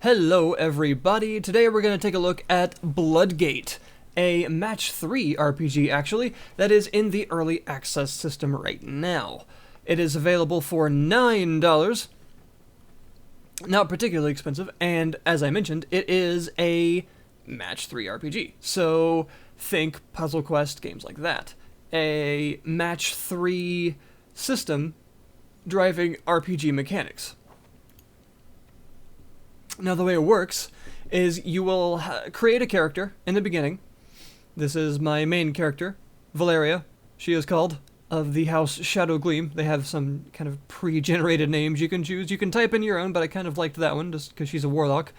Hello everybody, today we're going to take a look at BloodGate, a match 3 RPG actually, that is in the early access system right now. It is available for $9, not particularly expensive, and as I mentioned, it is a match 3 RPG. So think Puzzle Quest, games like that. A match 3 system driving RPG mechanics. Now, the way it works is you will create a character in the beginning. This is my main character, Valeria, she is called, of the house Shadow Gleam. They have some kind of pre-generated names you can choose. You can type in your own, but I kind of liked that one just because she's a warlock.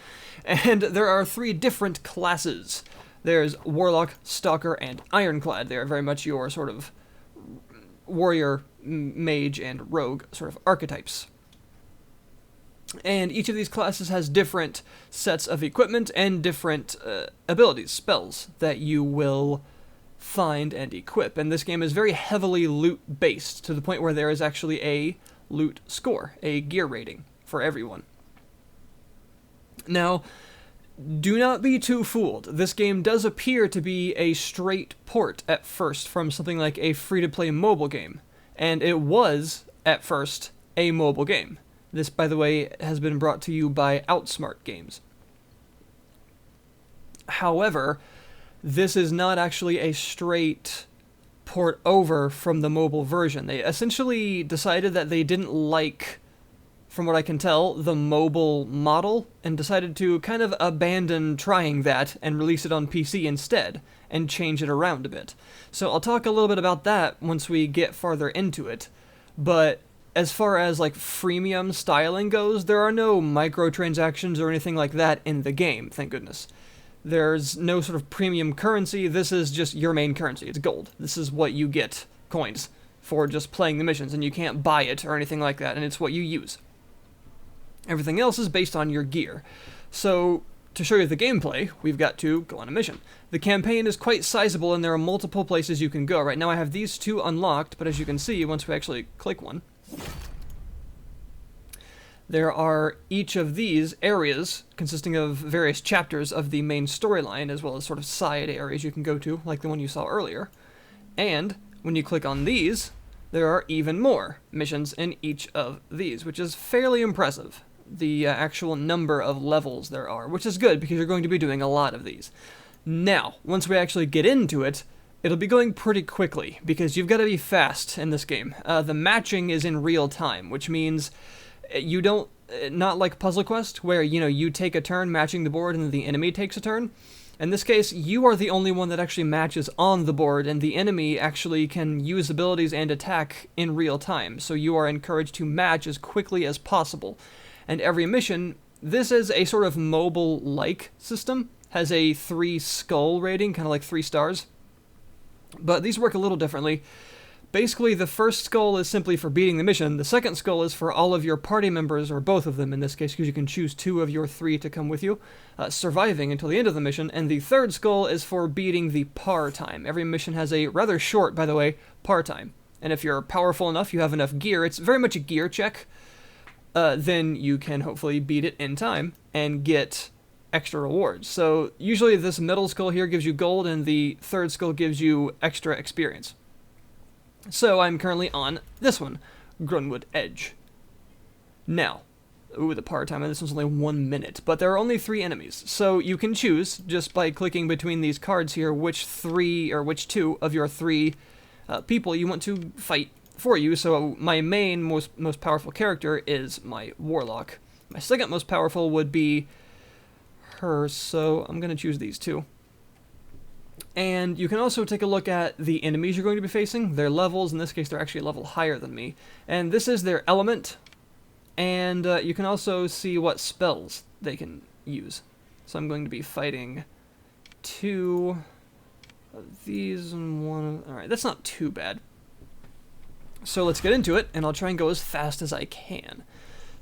And there are 3 different classes. There's Warlock, Stalker, and Ironclad. They are very much your sort of warrior, mage, and rogue sort of archetypes. And each of these classes has different sets of equipment and different abilities, spells, that you will find and equip. And this game is very heavily loot-based, to the point where there is actually a loot score, a gear rating, for everyone. Now, do not be too fooled. This game does appear to be a straight port at first from something like a free-to-play mobile game. And it was, at first, a mobile game. This, by the way, has been brought to you by Outsmart Games. However, this is not actually a straight port over from the mobile version. They essentially decided that they didn't like, from what I can tell, the mobile model, and decided to kind of abandon trying that and release it on PC instead, and change it around a bit. So I'll talk a little bit about that once we get farther into it, but as far as like freemium styling goes, there are no microtransactions or anything like that in the game, thank goodness. There's no sort of premium currency. This is just your main currency. It's gold. This is what you get, coins, for just playing the missions, and you can't buy it or anything like that, and it's what you use. Everything else is based on your gear. So, to show you the gameplay, we've got to go on a mission. The campaign is quite sizable, and there are multiple places you can go. Right now I have these 2 unlocked, but as you can see, once we actually click one, there are each of these areas consisting of various chapters of the main storyline, as well as sort of side areas you can go to, like the one you saw earlier. And when you click on these, there are even more missions in each of these, which is fairly impressive, the actual number of levels there are, which is good because you're going to be doing a lot of these. Now, once we actually get into it, it'll be going pretty quickly, because you've got to be fast in this game. The matching is in real time, which means you don't, not like Puzzle Quest, where, you take a turn matching the board and then the enemy takes a turn. In this case, you are the only one that actually matches on the board, and the enemy actually can use abilities and attack in real time, so you are encouraged to match as quickly as possible. And every mission, this is a sort of mobile-like system, has a 3 skull rating, kind of like 3 stars. But these work a little differently. Basically, the first skull is simply for beating the mission. The second skull is for all of your party members, or both of them in this case, because you can choose 2 of your 3 to come with you, surviving until the end of the mission. And the third skull is for beating the par time. Every mission has a rather short, by the way, par time. And if you're powerful enough, you have enough gear, it's very much a gear check, then you can hopefully beat it in time and get extra rewards. So usually this middle skull here gives you gold, and the third skull gives you extra experience. So I'm currently on this one, Grunwood Edge. Now, the par time on this one's only 1 minute, but there are only 3 enemies, so you can choose, just by clicking between these cards here, which 2 of your 3 people you want to fight for you. So my main, most powerful character is my Warlock. My second most powerful would be her, so I'm going to choose these 2. And you can also take a look at the enemies you're going to be facing, their levels. In this case, they're actually a level higher than me. And this is their element, and you can also see what spells they can use. So I'm going to be fighting 2 of these and 1 of... Alright, that's not too bad. So let's get into it, and I'll try and go as fast as I can.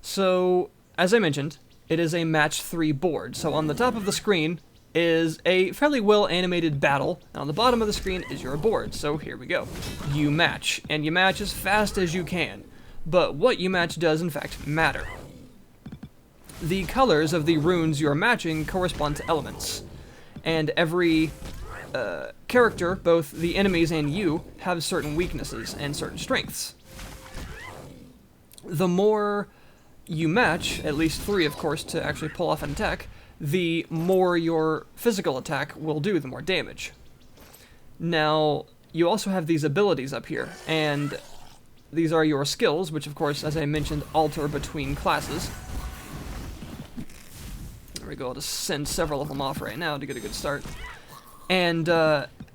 So, as I mentioned, it is a match 3 board. So on the top of the screen is a fairly well-animated battle, and on the bottom of the screen is your board. So here we go. You match, and you match as fast as you can. But what you match does, in fact, matter. the colors of the runes you're matching correspond to elements. And every character, both the enemies and you, have certain weaknesses and certain strengths. The more you match, at least 3 of course to actually pull off an attack, the more your physical attack will do, the more damage. Now, you also have these abilities up here, and these are your skills, which of course, as I mentioned, alter between classes. There we go, I'll just send several of them off right now to get a good start. And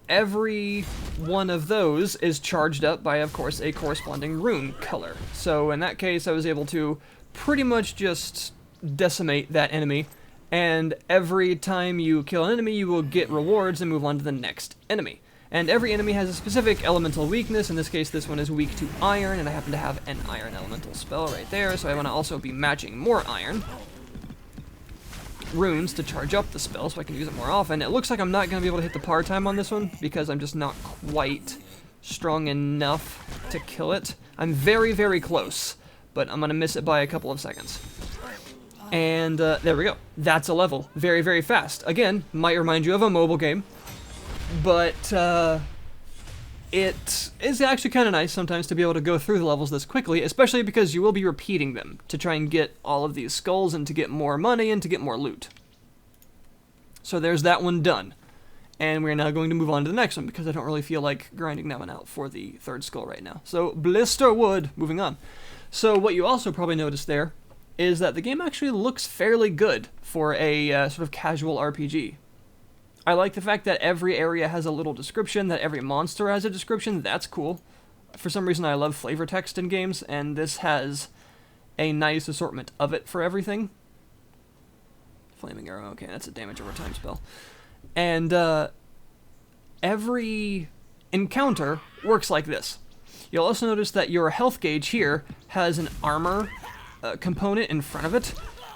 every one of those is charged up by, of course, a corresponding rune color. So in that case, I was able to pretty much just decimate that enemy, and every time you kill an enemy, you will get rewards and move on to the next enemy. And every enemy has a specific elemental weakness. In this case, this one is weak to iron, and I happen to have an iron elemental spell right there, so I want to also be matching more iron runes to charge up the spell so I can use it more often. It looks like I'm not going to be able to hit the par time on this one because I'm just not quite strong enough to kill it. I'm very, very close, but I'm going to miss it by a couple of seconds. And there we go. That's a level. Very, very fast. Again, might remind you of a mobile game, but it is actually kind of nice sometimes to be able to go through the levels this quickly, especially because you will be repeating them to try and get all of these skulls and to get more money and to get more loot. So there's that one done. And we're now going to move on to the next one because I don't really feel like grinding that one out for the 3rd skull right now. So Blisterwood, moving on. So what you also probably noticed there is that the game actually looks fairly good for a sort of casual RPG. I like the fact that every area has a little description, that every monster has a description. That's cool. For some reason, I love flavor text in games, and this has a nice assortment of it for everything. Flaming arrow, okay, that's a damage over time spell. And every encounter works like this. You'll also notice that your health gauge here has an armor component in front of it,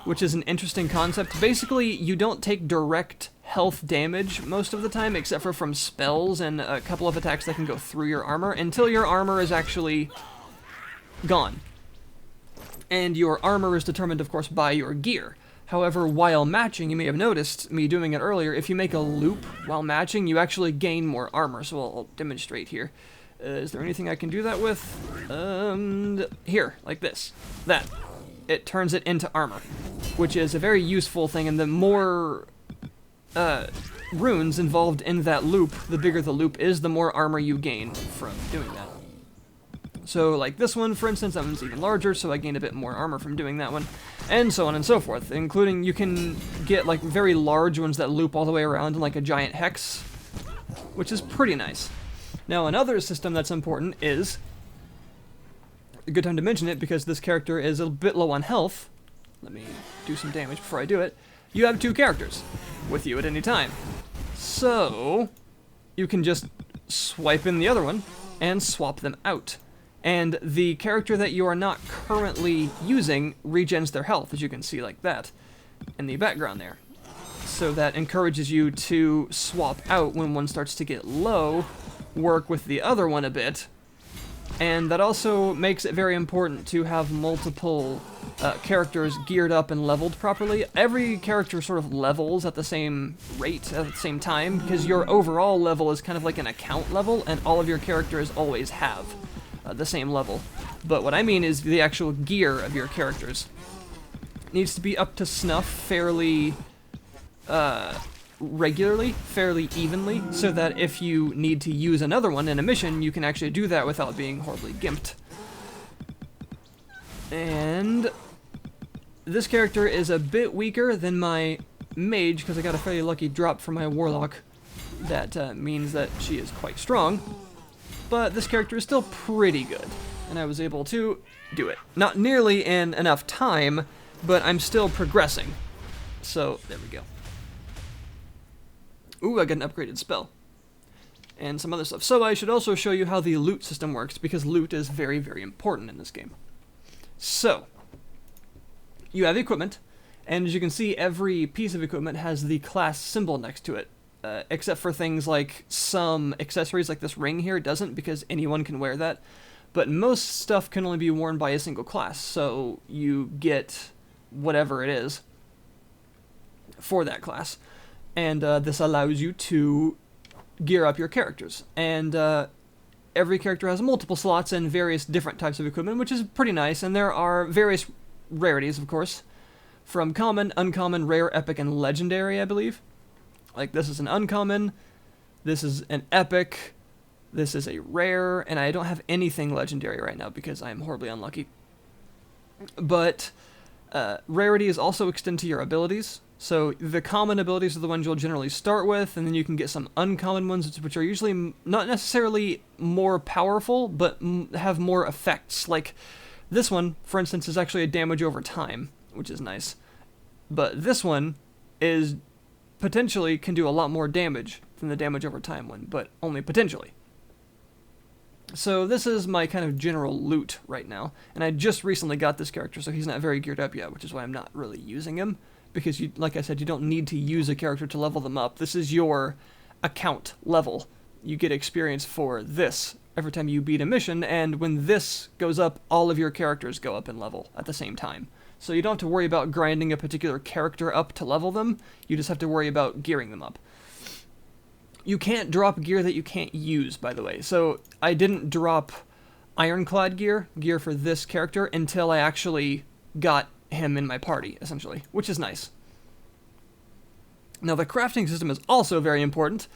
which is an interesting concept. Basically, you don't take direct health damage most of the time, except for from spells and a couple of attacks that can go through your armor, until your armor is actually gone. And your armor is determined, of course, by your gear. However, while matching, you may have noticed me doing it earlier, if you make a loop while matching, you actually gain more armor, so I'll demonstrate here. Is there anything I can do that with? Here, like this. That. It turns it into armor, which is a very useful thing, and the more runes involved in that loop, the bigger the loop is, the more armor you gain from doing that. So like this one, for instance, that one's even larger, so I gain a bit more armor from doing that one, and so on and so forth, including you can get like very large ones that loop all the way around in like a giant hex, which is pretty nice. Now another system that's important is, a good time to mention it because this character is a bit low on health. Let me do some damage before I do it. You have 2 characters with you at any time. So you can just swipe in the other one and swap them out. And the character that you are not currently using regens their health, as you can see like that in the background there. So that encourages you to swap out when one starts to get low, work with the other one a bit, and that also makes it very important to have multiple characters geared up and leveled properly. Every character sort of levels at the same rate at the same time, because your overall level is kind of like an account level, and all of your characters always have the same level. But what I mean is the actual gear of your characters needs to be up to snuff fairly regularly, fairly evenly, so that if you need to use another one in a mission, you can actually do that without being horribly gimped. And this character is a bit weaker than my mage, because I got a fairly lucky drop from my warlock. That means that she is quite strong, but this character is still pretty good, and I was able to do it. Not nearly in enough time, but I'm still progressing. So, there we go. Ooh, I got an upgraded spell. And some other stuff. So I should also show you how the loot system works, because loot is very, very important in this game. So, you have equipment, and as you can see, every piece of equipment has the class symbol next to it. Except for things like some accessories, like this ring here, doesn't, because anyone can wear that. But most stuff can only be worn by a single class, so you get whatever it is for that class. And this allows you to gear up your characters. And every character has multiple slots and various different types of equipment, which is pretty nice. And there are various rarities, of course, from common, uncommon, rare, epic, and legendary, I believe. Like, this is an uncommon, this is an epic, this is a rare, and I don't have anything legendary right now because I am horribly unlucky. But rarities also extend to your abilities. So the common abilities are the ones you'll generally start with, and then you can get some uncommon ones, which are usually not necessarily more powerful, but have more effects. Like this one, for instance, is actually a damage over time, which is nice. But this one is potentially can do a lot more damage than the damage over time one, but only potentially. So this is my kind of general loot right now, and I just recently got this character, so he's not very geared up yet, which is why I'm not really using him. Because, like I said, you don't need to use a character to level them up. This is your account level. You get experience for this every time you beat a mission, and when this goes up, all of your characters go up in level at the same time. So you don't have to worry about grinding a particular character up to level them, you just have to worry about gearing them up. You can't drop gear that you can't use, by the way. So I didn't drop Ironclad gear for this character, until I actually got him in my party, essentially, which is nice. Now, the crafting system is also very important.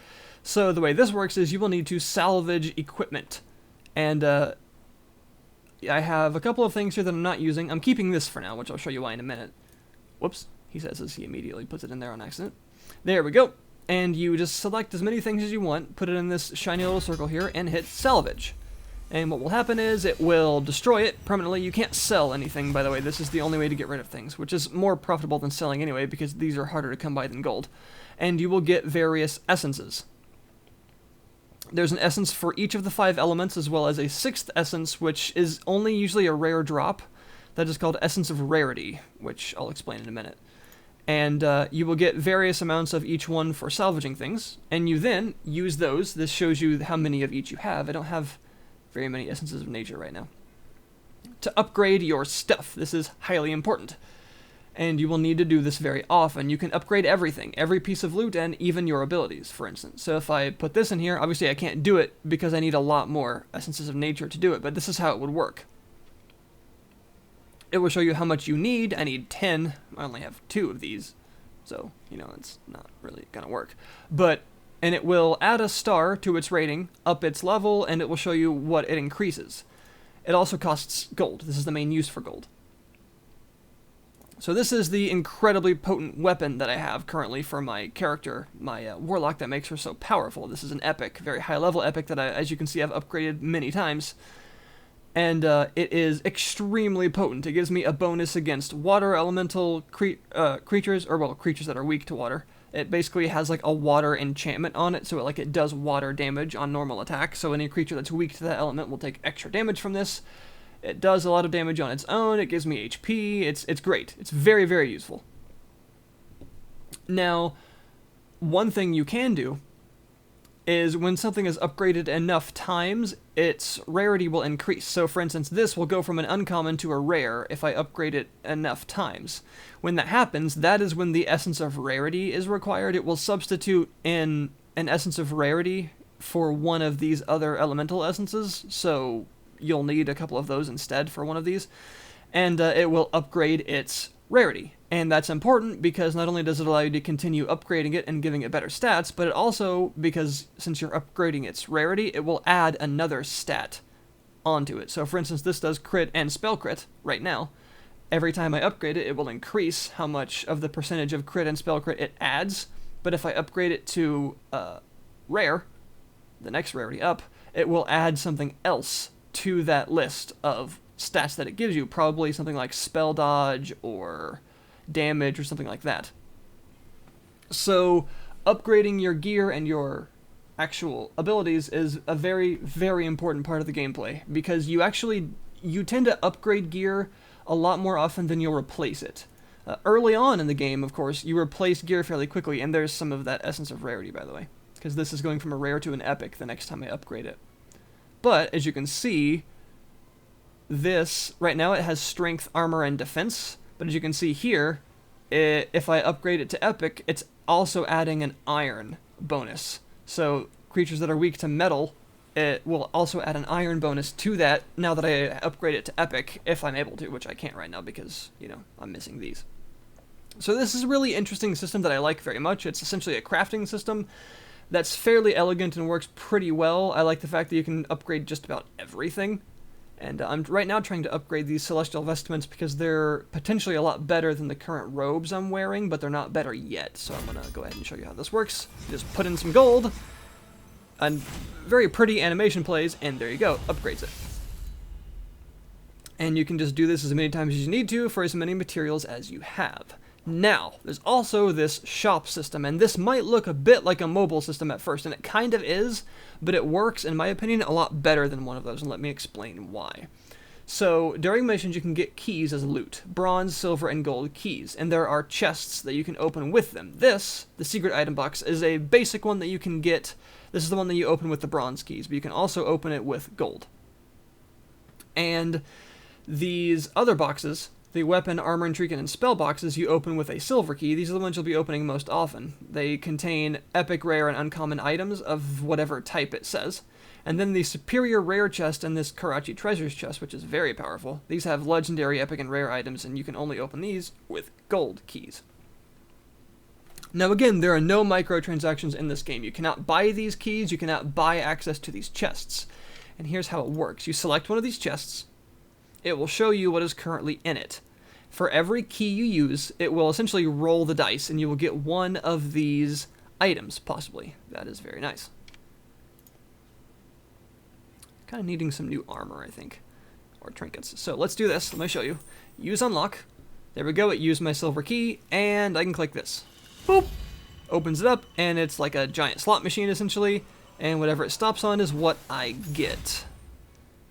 So the way this works is you will need to salvage equipment. And I have a couple of things here that I'm not using. I'm keeping this for now, which I'll show you why in a minute. Whoops, he says as he immediately puts it in there on accident. There we go. And you just select as many things as you want, put it in this shiny little circle here, and hit salvage. And what will happen is it will destroy it permanently. You can't sell anything, by the way. This is the only way to get rid of things, which is more profitable than selling anyway, because these are harder to come by than gold. And you will get various essences. There's an essence for each of the 5 elements, as well as a 6th essence, which is only usually a rare drop. That is called Essence of Rarity, which I'll explain in a minute. And you will get various amounts of each one for salvaging things, and you then use those. This shows you how many of each you have. I don't have very many essences of nature right now. To upgrade your stuff, this is highly important. And you will need to do this very often. You can upgrade everything, every piece of loot, and even your abilities, for instance. So if I put this in here, obviously I can't do it because I need a lot more essences of nature to do it, but this is how it would work. It will show you how much you need. I need 10. I only have 2 of these, so, you know, it's not really gonna work. And it will add a star to its rating, up its level, and it will show you what it increases. It also costs gold. This is the main use for gold. So this is the incredibly potent weapon that I have currently for my character, my warlock, that makes her so powerful. This is an epic, very high-level epic that, as you can see, I've upgraded many times. And it is extremely potent. It gives me a bonus against water elemental creatures, or, well, creatures that are weak to water. It basically has like a water enchantment on it, so it does water damage on normal attack. So any creature that's weak to that element will take extra damage from this. It does a lot of damage on its own. It gives me HP. It's great. It's very, very useful. Now, one thing you can do is when something is upgraded enough times, its rarity will increase. So for instance, this will go from an uncommon to a rare if I upgrade it enough times. When that happens, that is when the essence of rarity is required. It will substitute in an essence of rarity for one of these other elemental essences, so you'll need a couple of those instead for one of these, and it will upgrade its rarity. And that's important because not only does it allow you to continue upgrading it and giving it better stats, but it also, because since you're upgrading its rarity, it will add another stat onto it. So for instance, this does crit and spell crit right now. Every time I upgrade it, it will increase how much of the percentage of crit and spell crit it adds. But if I upgrade it to rare, the next rarity up, it will add something else to that list of stats that it gives you. Probably something like spell dodge or damage or something like that. So upgrading your gear and your actual abilities is a very, very important part of the gameplay, because you tend to upgrade gear a lot more often than you'll replace it. Early on in the game, of course, you replace gear fairly quickly, and there's some of that essence of rarity, by the way, because this is going from a rare to an epic the next time I upgrade it. But as you can see, this right now, it has strength, armor, and defense, But as you can see here, if I upgrade it to Epic, it's also adding an iron bonus. So creatures that are weak to metal, it will also add an iron bonus to that now that I upgrade it to Epic, if I'm able to, which I can't right now because, you know, I'm missing these. So this is a really interesting system that I like very much. It's essentially a crafting system that's fairly elegant and works pretty well. I like the fact that you can upgrade just about everything. And I'm right now trying to upgrade these celestial vestments because they're potentially a lot better than the current robes I'm wearing, but they're not better yet. So I'm going to go ahead and show you how this works. Just put in some gold, and very pretty animation plays, and there you go, upgrades it. And you can just do this as many times as you need to for as many materials as you have. Now, there's also this shop system, and this might look a bit like a mobile system at first, and it kind of is, but it works, in my opinion, a lot better than one of those, and let me explain why. So, during missions you can get keys as loot, bronze, silver, and gold keys, and there are chests that you can open with them. This, the secret item box, is a basic one that you can get. This is the one that you open with the bronze keys, but you can also open it with gold. And these other boxes, the weapon, armor, and trinket, and spell boxes, you open with a silver key. These are the ones you'll be opening most often. They contain epic, rare, and uncommon items of whatever type it says. And then the superior rare chest and this Karachi treasures chest, which is very powerful. These have legendary, epic, and rare items, and you can only open these with gold keys. Now again, there are no microtransactions in this game. You cannot buy these keys, you cannot buy access to these chests. And here's how it works. You select one of these chests, it will show you what is currently in it. For every key you use, it will essentially roll the dice, and you will get one of these items, possibly. That is very nice. Kind of needing some new armor, I think, or trinkets. So let's do this. Let me show you. Use unlock. There we go. It used my silver key, and I can click this. Boop! Opens it up, and it's like a giant slot machine, essentially, and whatever it stops on is what I get.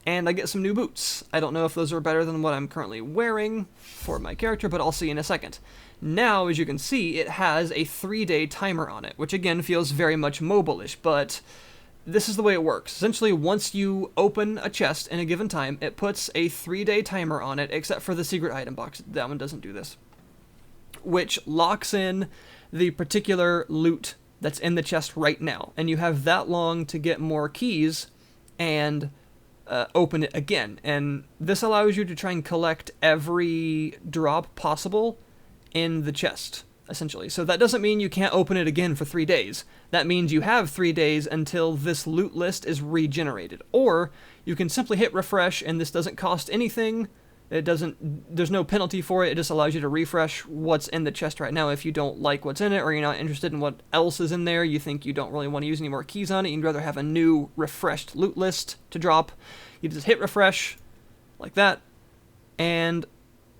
And I get some new boots. I don't know if those are better than what I'm currently wearing for my character, but I'll see in a second. Now, as you can see, it has a 3-day timer on it, which again feels very much mobile-ish, but this is the way it works. Essentially, once you open a chest in a given time, it puts a 3-day timer on it, except for the secret item box. That one doesn't do this. Which locks in the particular loot that's in the chest right now. And you have that long to get more keys and open it again. And this allows you to try and collect every drop possible in the chest, essentially. So that doesn't mean you can't open it again for 3 days. That means you have 3 days until this loot list is regenerated. Or you can simply hit refresh, and this doesn't cost anything. There's no penalty for it. It just allows you to refresh what's in the chest right now if you don't like what's in it, or you're not interested in what else is in there. You think you don't really want to use any more keys on it. You'd rather have a new, refreshed loot list to drop. You just hit refresh, like that, and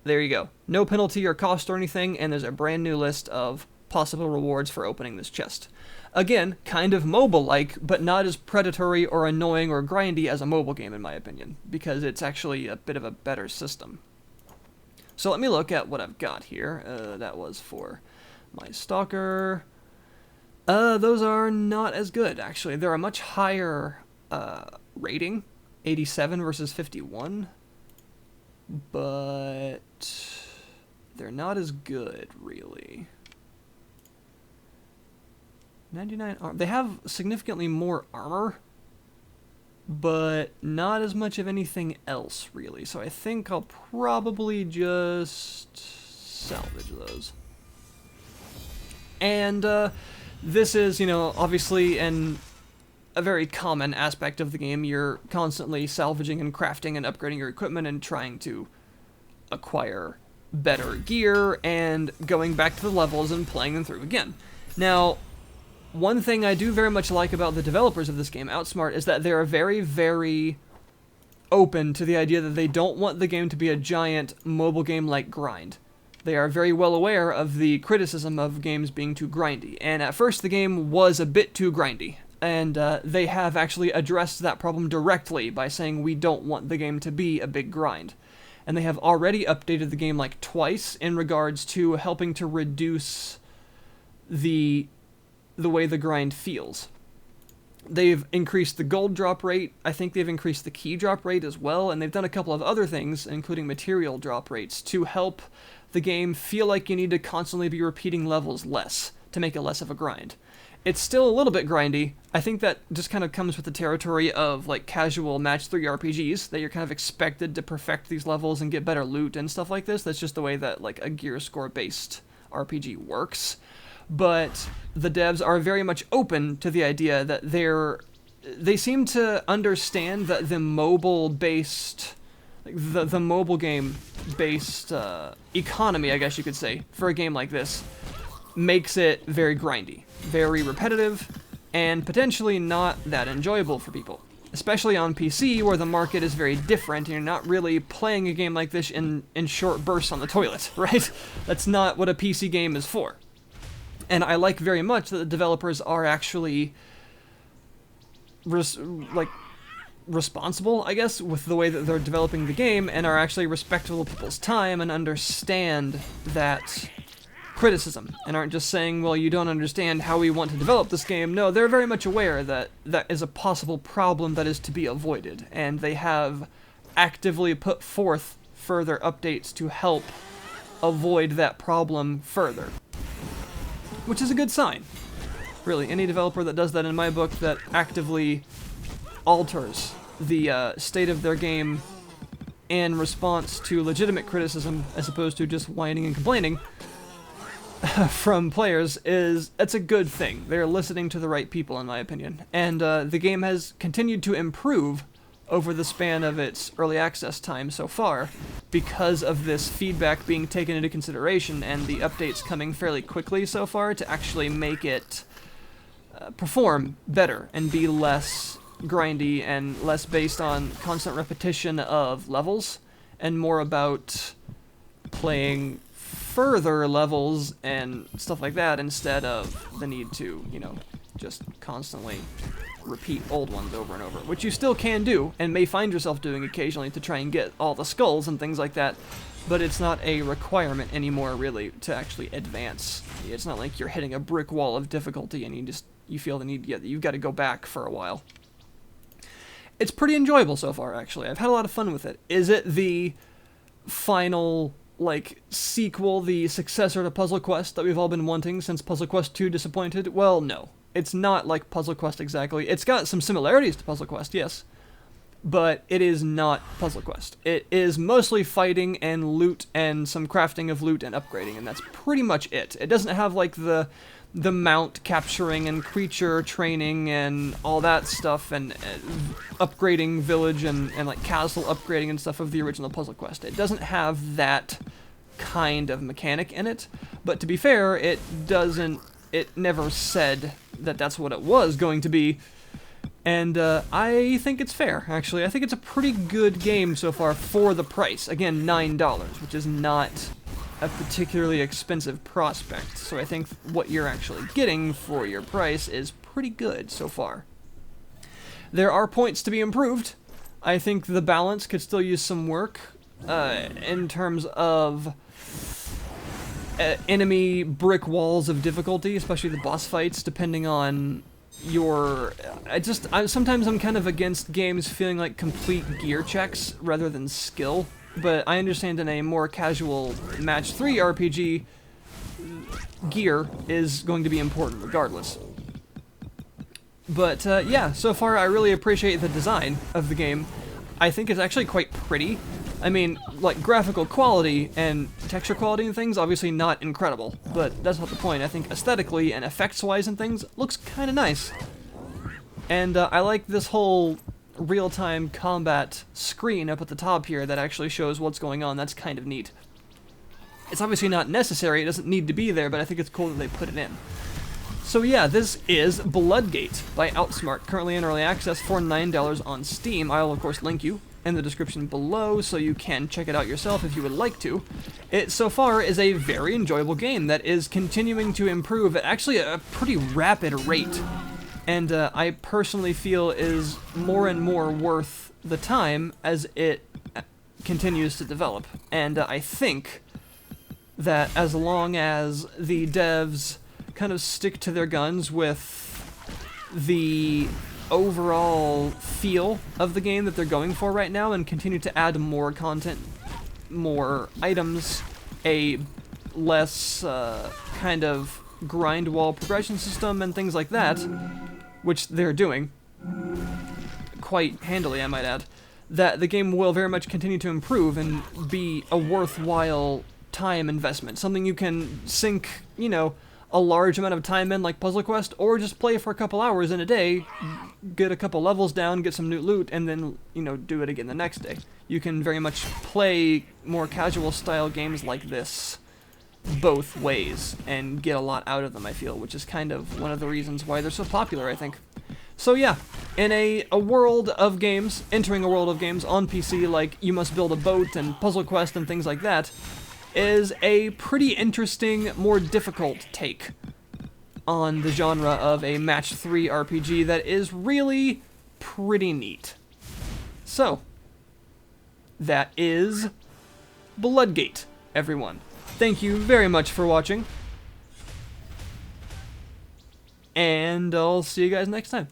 there you go. No penalty or cost or anything, and there's a brand new list of possible rewards for opening this chest. Again, kind of mobile-like, but not as predatory or annoying or grindy as a mobile game, in my opinion, because it's actually a bit of a better system. So let me look at what I've got here. That was for my Stalker. Those are not as good, actually. They're a much higher rating, 87 versus 51, but they're not as good, really. 99 armor. They have significantly more armor, but not as much of anything else, really. So I think I'll probably just salvage those. And this is, you know, obviously a very common aspect of the game. You're constantly salvaging and crafting and upgrading your equipment and trying to acquire better gear and going back to the levels and playing them through again. Now, one thing I do very much like about the developers of this game, Outsmart, is that they're very, very open to the idea that they don't want the game to be a giant mobile game-like grind. They are very well aware of the criticism of games being too grindy, and at first the game was a bit too grindy, and they have actually addressed that problem directly by saying we don't want the game to be a big grind. And they have already updated the game like twice in regards to helping to reduce the way the grind feels. They've increased the gold drop rate, I think they've increased the key drop rate as well, and they've done a couple of other things, including material drop rates, to help the game feel like you need to constantly be repeating levels less to make it less of a grind. It's still a little bit grindy. I think that just kind of comes with the territory of like casual match 3 RPGs, that you're kind of expected to perfect these levels and get better loot and stuff like this. That's just the way that like a gear score based RPG works. But the devs are very much open to the idea that they seem to understand that the mobile based, the mobile game based economy, I guess you could say, for a game like this makes it very grindy, very repetitive, and potentially not that enjoyable for people. Especially on PC, where the market is very different, and you're not really playing a game like this in short bursts on the toilet, right? That's not what a PC game is for. And I like very much that the developers are actually responsible, I guess, with the way that they're developing the game, and are actually respectful of people's time and understand that criticism, and aren't just saying, well, you don't understand how we want to develop this game. No, they're very much aware that that is a possible problem that is to be avoided, and they have actively put forth further updates to help avoid that problem further, which is a good sign. Really, any developer that does that, in my book, that actively alters the state of their game in response to legitimate criticism, as opposed to just whining and complaining from players, that's a good thing. They're listening to the right people, in my opinion. And the game has continued to improve over the span of its early access time so far, because of this feedback being taken into consideration and the updates coming fairly quickly so far to actually make it perform better and be less grindy and less based on constant repetition of levels, and more about playing further levels and stuff like that, instead of the need to, just constantly repeat old ones over and over, which you still can do and may find yourself doing occasionally to try and get all the skulls and things like that, but it's not a requirement anymore, really, to actually advance. It's not like you're hitting a brick wall of difficulty and you feel the need, you've got to go back for a while. It's pretty enjoyable so far, actually. I've had a lot of fun with it. Is it the final sequel, the successor to Puzzle Quest that we've all been wanting since Puzzle Quest 2 disappointed? Well, no. It's not like Puzzle Quest exactly. It's got some similarities to Puzzle Quest, yes, but it is not Puzzle Quest. It is mostly fighting and loot and some crafting of loot and upgrading, and that's pretty much it. It doesn't have the mount capturing and creature training and all that stuff, and upgrading village and castle upgrading and stuff of the original Puzzle Quest. It doesn't have that kind of mechanic in it, but to be fair, it never said that that's what it was going to be, and I think it's fair, actually. I think it's a pretty good game so far for the price. Again, $9, which is not a particularly expensive prospect, so I think what you're actually getting for your price is pretty good so far. There are points to be improved. I think the balance could still use some work in terms of enemy brick walls of difficulty, especially the boss fights, depending on your... sometimes I'm kind of against games feeling like complete gear checks rather than skill, but I understand in a more casual match 3 RPG, gear is going to be important regardless. But yeah, so far I really appreciate the design of the game. I think it's actually quite pretty. I mean, graphical quality and texture quality and things, obviously not incredible, but that's not the point. I think aesthetically and effects-wise and things, looks kind of nice. And I like this whole real-time combat screen up at the top here that actually shows what's going on. That's kind of neat. It's obviously not necessary, it doesn't need to be there, but I think it's cool that they put it in. So yeah, this is BloodGate by Outsmart, currently in early access for $9 on Steam. I'll of course link you in the description below so you can check it out yourself if you would like to. It so far is a very enjoyable game that is continuing to improve at actually a pretty rapid rate, and I personally feel is more and more worth the time as it continues to develop. And I think that as long as the devs kind of stick to their guns with the overall feel of the game that they're going for right now and continue to add more content, more items, a less kind of grind wall progression system and things like that, which they're doing quite handily, I might add, that the game will very much continue to improve and be a worthwhile time investment. Something you can sink, you know, a large amount of time in, like Puzzle Quest, or just play for a couple hours in a day, get a couple levels down, get some new loot, and then, you know, do it again the next day. You can very much play more casual style games like this both ways and get a lot out of them, I feel, which is kind of one of the reasons why they're so popular, I think. So yeah, in a world of games, entering a world of games on PC, like You Must Build a Boat and Puzzle Quest and things like that, is a pretty interesting, more difficult take on the genre of a match 3 RPG that is really pretty neat. So, that is BloodGate, everyone. Thank you very much for watching, and I'll see you guys next time.